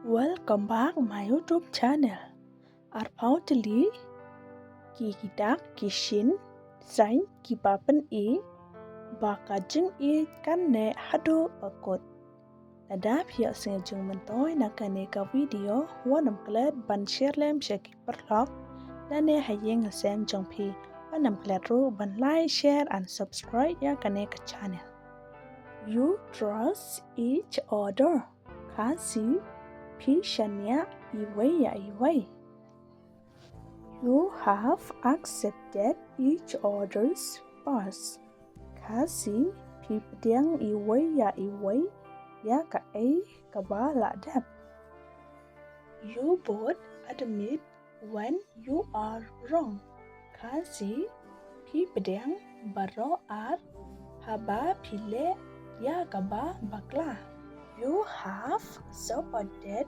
Welcome back my YouTube channel. Arpautli ki kidak kishin sain ki papan bakajing kan ne hado bakot. Nadap ya sengajung mentoy na kaneka video wanam kled ban share lem shaki perlok na ne hayeng asem jongpi wanam kled ru ban like share and subscribe ya kaneka channel. You trust each other. Kasi Pishanya iway. You have accepted each other's past. Kasi pipdiang iway ya ka kabala dap. You both admit when you are wrong. Kasi pipdiang baro haba pile ya kaba bakla. You have supported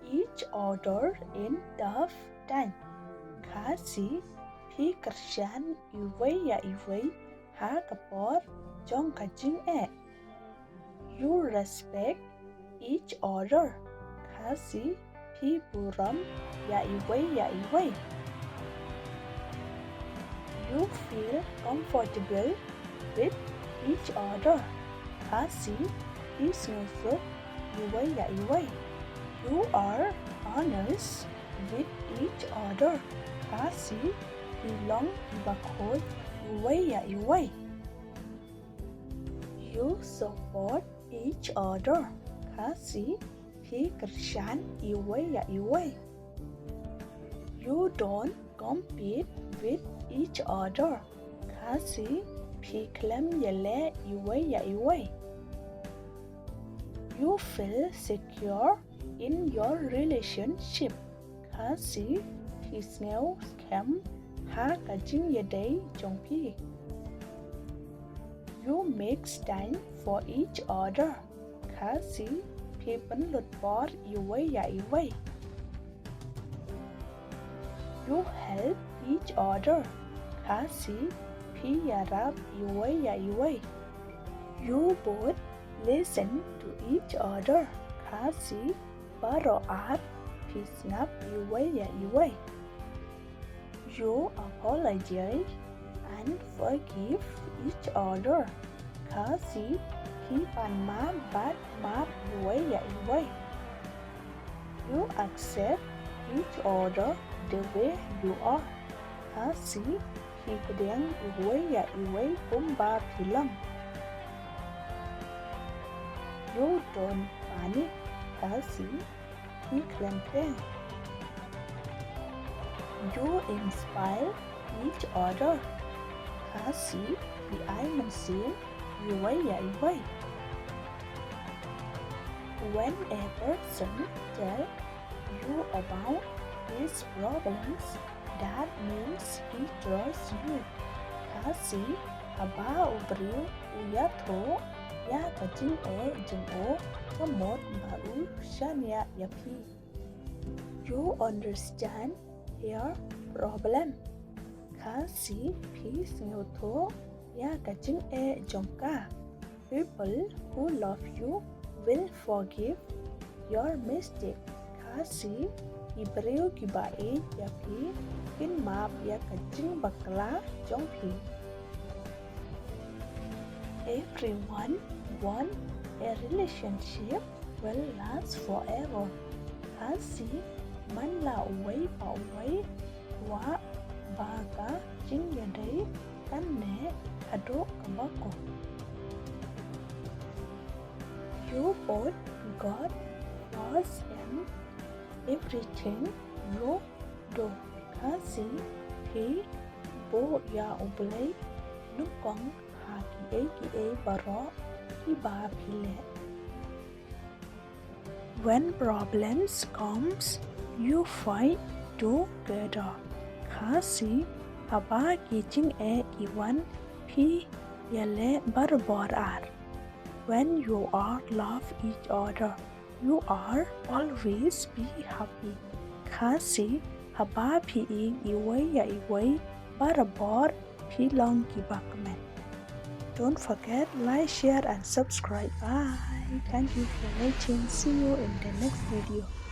each other in tough times. Kasi pi kershan iway ha kapor jong kajing You respect each other. Kasi pi buram ya iway. You feel comfortable with each other. Kasi Isnusuk iway. You are honest with each other. Kasi ilong bakod iway. You support each other. Kasi pi kershan iway. You don't compete with each other. Kasi pi klem yele iway. You feel secure in your relationship. Kasi hisneu scam ha kajing yaday jongpi. You make time for each other. Kasi pi penlut por iway. You help each other. Kasi pi yarab iway. You both listen to each other. Kasi baro pisnap iway. You apologize and forgive each other. Kasi hipan bat iway. You accept each other the way you are. Kasi hipdeng iway kumba pilam. You don't panic. Kasi hiklempeng. You inspire each other. Kasi piay mansin iway. When a person tells you about his problems, that means he trusts you. Kasi haba ubriu uyatho ya kajing jeng kamot bau shania yapi. You understand your problem. Kasi pi sengotho ya kajing jongka. People who love you will forgive your mistake. Kasi ibreu kibae yapi kin maaf ya kajing bakla jongpi. Everyone wants a relationship will last forever. Kasi man la uway wa baga jing yaday kan ne hado kabako. You both got lost in everything you do. Kasi he bo ya ublay nukong ki baro iba pile. When problems comes, you fight together. Kasi haba kijing iwan pi yale barborar. When you are love each other, you are always be happy. Kasi haba pi iway barbor pi long kibakmen. Don't forget like, share and subscribe. Bye. Thank you for watching. See you in the next video.